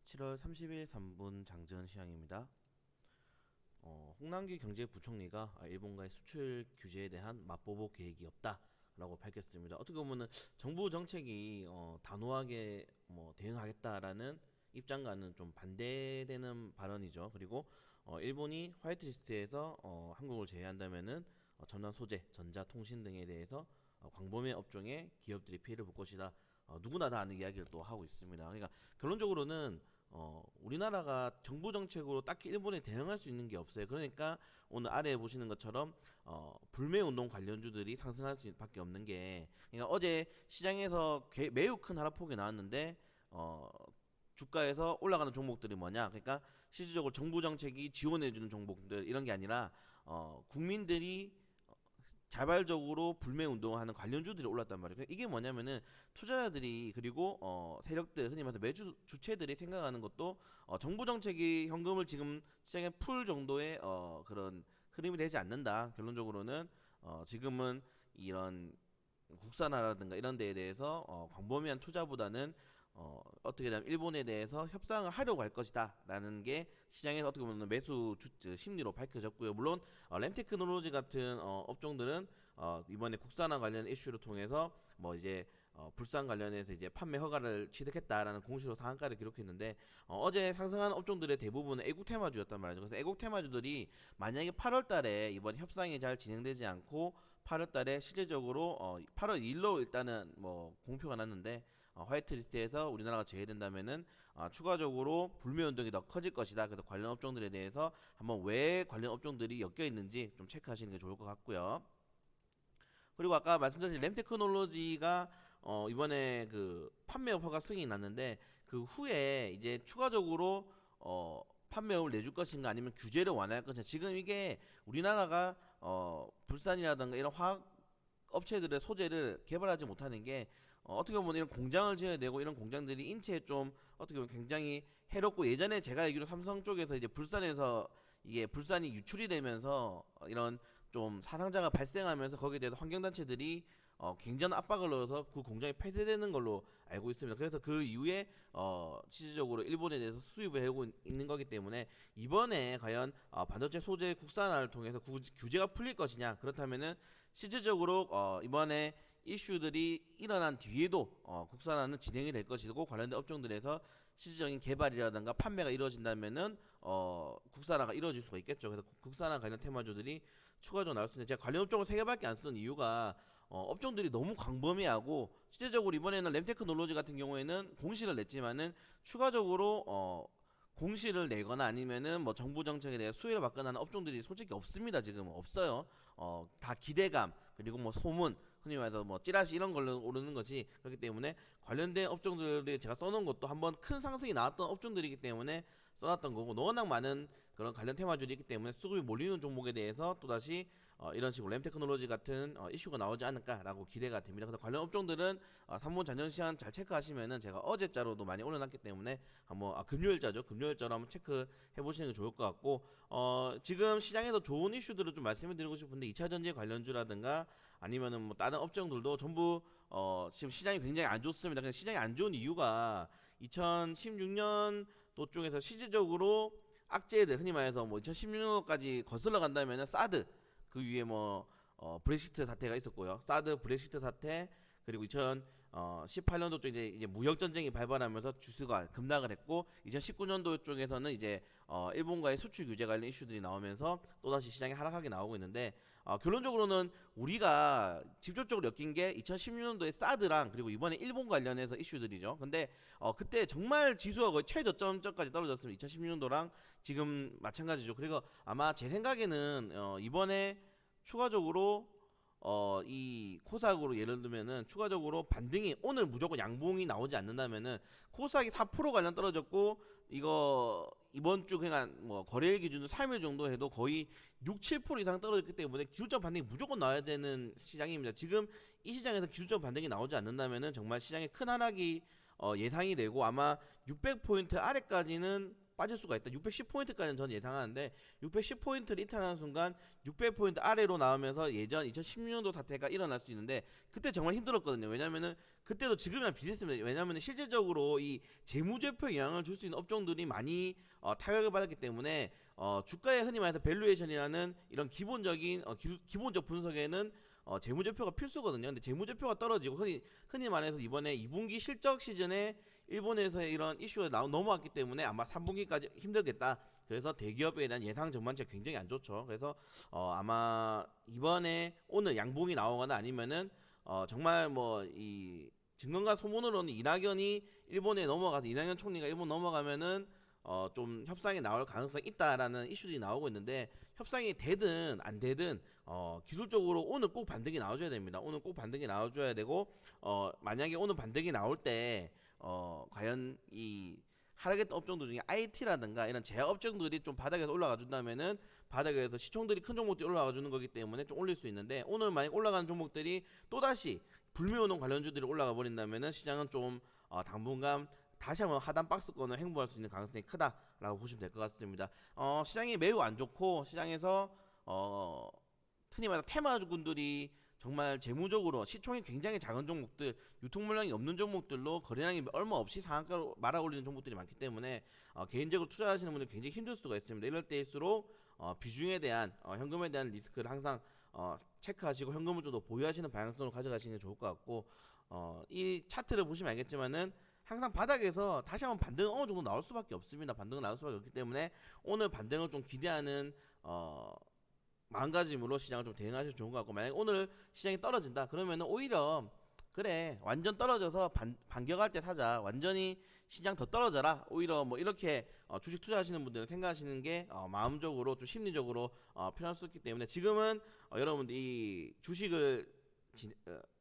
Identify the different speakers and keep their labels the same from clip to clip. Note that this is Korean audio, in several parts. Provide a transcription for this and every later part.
Speaker 1: 7월 30일 3분 장전 시황입니다. 홍남기 경제부총리가 일본과의 수출 규제에 대한 맞보복 계획이 없다라고 밝혔습니다. 어떻게 보면은 정부 정책이 단호하게 대응하겠다라는 입장과는 좀 반대되는 발언이죠. 그리고 일본이 화이트리스트에서 한국을 제외한다면은 첨단 소재, 전자통신 등에 대해서 광범위한 업종의 기업들이 피해를 볼 것이다. 누구나 다 아는 이야기를 또 하고 있습니다. 그러니까 결론적으로는 우리나라가 정부 정책으로 딱히 일본에 대응할 수 있는 게 없어요. 그러니까 오늘 아래에 보시는 것처럼 불매 운동 관련주들이 상승할 수밖에 없는 게, 그러니까 어제 시장에서 매우 큰 하락폭이 나왔는데 주가에서 올라가는 종목들이 뭐냐? 그러니까 실질적으로 정부 정책이 지원해주는 종목들 이런 게 아니라 국민들이 자발적으로 불매 운동하는 관련주들이 올랐단 말이에요. 이게 뭐냐면은 투자자들이 그리고 세력들, 흔히 말해서 매주 주체들이 생각하는 것도 정부 정책이 현금을 지금 시장에 풀 정도의 그런 흐름이 되지 않는다. 결론적으로는 지금은 이런 국산화라든가 이런 데에 대해서 광범위한 투자보다는 어떻게 되면 일본에 대해서 협상을 하려고 할 것이다라는 게 시장에서 어떻게 보면 매수 심리로 밝혀졌고요. 물론 램테크놀로지 같은 업종들은 이번에 국산화 관련 이슈를 통해서 뭐 이제 불산 관련해서 이제 판매 허가를 취득했다라는 공시로 상한가를 기록했는데 어제 상승한 업종들의 대부분은 애국 테마주였단 말이죠. 그래서 애국 테마주들이 만약에 8월달에 이번 협상이 잘 진행되지 않고 8월달에 실제적으로 8월 1일로 일단은 뭐 공표가 났는데 화이트리스트에서 우리나라가 제외된다면은 추가적으로 불매 운동이 더 커질 것이다. 그래서 관련 업종들에 대해서 한번 왜 관련 업종들이 엮여 있는지 좀 체크하시는 게 좋을 것 같고요. 그리고 아까 말씀드린 램테크놀로지가 이번에 그 판매업 허가 승인이 났는데 그 후에 이제 추가적으로 판매업을 내줄 것인가 아니면 규제를 완화할 것인가. 지금 이게 우리나라가 불산이라든가 이런 화학 업체들의 소재를 개발하지 못하는 게 어떻게 보면 이런 공장을 지어야 되고 이런 공장들이 인체에 좀 어떻게 보면 굉장히 해롭고, 예전에 제가 알기로 삼성 쪽에서 이제 불산에서 이게 불산이 유출이 되면서 이런 좀 사상자가 발생하면서 거기에 대해서 환경단체들이 굉장한 압박을 넣어서 그 공장이 폐쇄되는 걸로 알고 있습니다. 그래서 그 이후에 실질적으로 일본에 대해서 수입을 하고 있는 거기 때문에 이번에 과연 반도체 소재 국산화를 통해서 규제가 풀릴 것이냐, 그렇다면은 실질적으로 이번에 이슈들이 일어난 뒤에도 국산화는 진행이 될 것이고 관련된 업종들에서 실질적인 개발이라든가 판매가 이루어진다면은 국산화가 이루어질 수가 있겠죠. 그래서 국산화 관련 테마주들이 추가적으로 나올 수 있는데, 제가 관련 업종을 세 개밖에 안 쓴 이유가 업종들이 너무 광범위하고 실제적으로 이번에는 램테크놀로지 같은 경우에는 공시를 냈지만은 추가적으로 공시를 내거나 아니면은 뭐 정부 정책에 대해 수혜를 받거나 하는 업종들이 솔직히 없습니다. 지금은 없어요. 다 기대감 그리고 뭐 소문, 흔히 말해서 뭐 찌라시 이런 걸로 오르는 것이, 그렇기 때문에 관련된 업종들이 제가 써놓은 것도 한번 큰 상승이 나왔던 업종들이기 때문에 써놨던 거고, 워낙 많은 그런 관련 테마주들이 있기 때문에 수급이 몰리는 종목에 대해서 또다시 이런 식으로 램테크놀로지 같은 이슈가 나오지 않을까라고 기대가 됩니다. 그래서 관련 업종들은 3분 잔전 시간 잘 체크하시면은 제가 어제자로도 많이 올려놨기 때문에 한번 금요일자죠. 금요일자로 한번 체크해 보시는 게 좋을 것 같고, 지금 시장에서 좋은 이슈들을 좀 말씀을 드리고 싶은데 2차 전지 관련주라든가 아니면은 뭐 다른 업종들도 전부 지금 시장이 굉장히 안 좋습니다. 그냥 시장이 안 좋은 이유가 2016년도 쪽에서 실질적으로 악재들, 흔히 말해서 뭐 2016년까지 거슬러 간다면은 사드, 그 위에 뭐 브렉시트 사태가 있었고요. 사드, 브렉시트 사태, 그리고 2018년도 쪽 이제 무역 전쟁이 발발하면서 주스가 급락을 했고, 2019년도 쪽에서는 이제 일본과의 수출 규제 관련 이슈들이 나오면서 또다시 시장이 하락하게 나오고 있는데, 결론적으로는 우리가 직접적으로 엮인 게 2016년도에 사드랑 그리고 이번에 일본 관련해서 이슈들이죠. 근데 그때 정말 지수가 거의 최저점까지 떨어졌습니다. 2016년도랑 지금 마찬가지죠. 그리고 아마 제 생각에는 이번에 추가적으로 이 코스닥으로 예를 들면은 추가적으로 반등이, 오늘 무조건 양봉이 나오지 않는다면은 코스닥이 4% 관련 떨어졌고, 이거 이번 주 그냥 뭐 거래일 기준으로 3일 정도 해도 거의 6, 7% 이상 떨어졌기 때문에 기술적 반등이 무조건 나와야 되는 시장입니다. 지금 이 시장에서 기술적 반등이 나오지 않는다면은 정말 시장에 큰 하락이 예상이 되고, 아마 600포인트 아래까지는 빠질 수가 있다. 610포인트까지는 저는 예상하는데 610포인트를 이탈하는 순간 600포인트 아래로 나오면서 예전 2016년도 사태가 일어날 수 있는데 그때 정말 힘들었거든요. 왜냐면은 그때도 지금이랑 비슷했습니다. 왜냐면은 실질적으로 이 재무제표에 영향을 줄 수 있는 업종들이 많이 타격을 받았기 때문에 주가의 흔히 말해서 밸류에이션이라는 이런 기본적인 기본적 분석에는 재무제표가 필수거든요. 근데 재무제표가 떨어지고 흔히 말해서 이번에 2분기 실적 시즌에 일본에서의 이런 이슈가 넘어왔기 때문에 아마 3분기까지 힘들겠다. 그래서 대기업에 대한 예상 전망치가 굉장히 안 좋죠. 그래서 아마 이번에 오늘 양봉이 나오거나 아니면은 정말 뭐 이 증권가 소문으로는 이낙연이 일본에 넘어가서 이낙연 총리가 일본 넘어가면은 좀 협상이 나올 가능성이 있다라는 이슈들이 나오고 있는데 협상이 되든 안 되든 기술적으로 오늘 꼭 반등이 나와줘야 됩니다. 오늘 꼭 반등이 나와줘야 되고 만약에 오늘 반등이 나올 때 과연 이 하락했던 업종들 중에 IT라든가 이런 제약 업종들이 좀 바닥에서 올라가 준다면은 바닥에서 시총들이 큰 종목들이 올라가 주는 거기 때문에 좀 올릴 수 있는데 오늘 만약 올라가는 종목들이 또다시 불매운동 관련주들이 올라가 버린다면은 시장은 좀 당분간 다시 한번 하단 박스권을 행보할 수 있는 가능성이 크다라고 보시면 될 것 같습니다. 시장이 매우 안 좋고 시장에서 흔히 말해서 테마주군들이 정말 재무적으로 시총이 굉장히 작은 종목들, 유통 물량이 없는 종목들로 거래량이 얼마 없이 상한가로 말아 올리는 종목들이 많기 때문에 개인적으로 투자하시는 분들 굉장히 힘들 수가 있습니다. 이럴 때일수록 비중에 대한 현금에 대한 리스크를 항상 체크하시고 현금을 좀 더 보유하시는 방향성으로 가져가시는 게 좋을 것 같고 이 차트를 보시면 알겠지만은 항상 바닥에서 다시 한번 반등은 어느 정도 나올 수밖에 없습니다. 반등은 나올 수밖에 없기 때문에 오늘 반등을 좀 기대하는 마음가짐으로 시장을 좀 대응하시면 좋은 것 같고 만약 오늘 시장이 떨어진다 그러면은 오히려 그래 완전 떨어져서 반격할 때 사자 완전히 시장 더 떨어져라 오히려 뭐 이렇게 주식 투자하시는 분들은 생각하시는 게 마음적으로 좀 심리적으로 필요할 수 있기 때문에 지금은 여러분들 이 주식을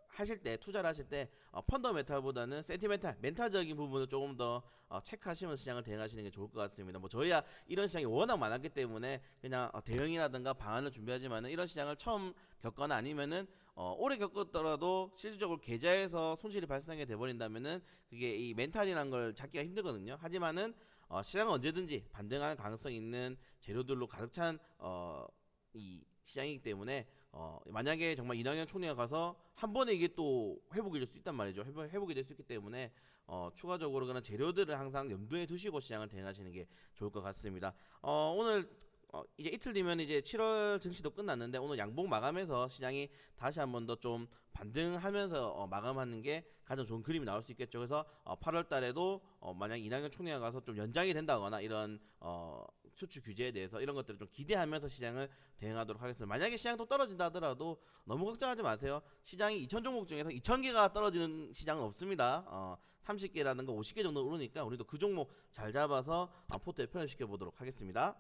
Speaker 1: 하실 때 투자를 하실 때 펀더멘탈보다는 센티멘탈 멘탈적인 부분을 조금 더 체크하시면서 시장을 대응하시는 게 좋을 것 같습니다. 뭐 저희야 이런 시장이 워낙 많았기 때문에 그냥 대응이라든가 방안을 준비하지만은 이런 시장을 처음 겪거나 아니면은 오래 겪었더라도 실질적으로 계좌에서 손실이 발생하게 돼버린다면은 그게 이 멘탈이라는 걸 찾기가 힘들거든요. 하지만은 시장은 언제든지 반등할 가능성이 있는 재료들로 가득 찬 이 시장이기 때문에 만약에 정말 이낙연 총리가 가서 한 번에 이게 또 회복이 될 수 있단 말이죠. 회복이 될 수 있기 때문에 추가적으로 그런 재료들을 항상 염두에 두시고 시장을 대응하시는 게 좋을 것 같습니다. 오늘 이제 이틀 뒤면 이제 7월 증시도 끝났는데 오늘 양봉 마감해서 시장이 다시 한 번 더 좀 반등하면서 마감하는 게 가장 좋은 그림이 나올 수 있겠죠. 그래서 8월 달에도 만약 이낙연 총리가 가서 좀 연장이 된다거나 이런 수출 규제에 대해서 이런 것들을 좀 기대하면서 시장을 대응하도록 하겠습니다. 만약에 시장 또 떨어진다 하더라도 너무 걱정하지 마세요. 시장이 2,000 종목 중에서 2,000개가 떨어지는 시장은 없습니다. 30개라든가 50개 정도 오르니까 우리도 그 종목 잘 잡아서 포트에 편입시켜 보도록 하겠습니다.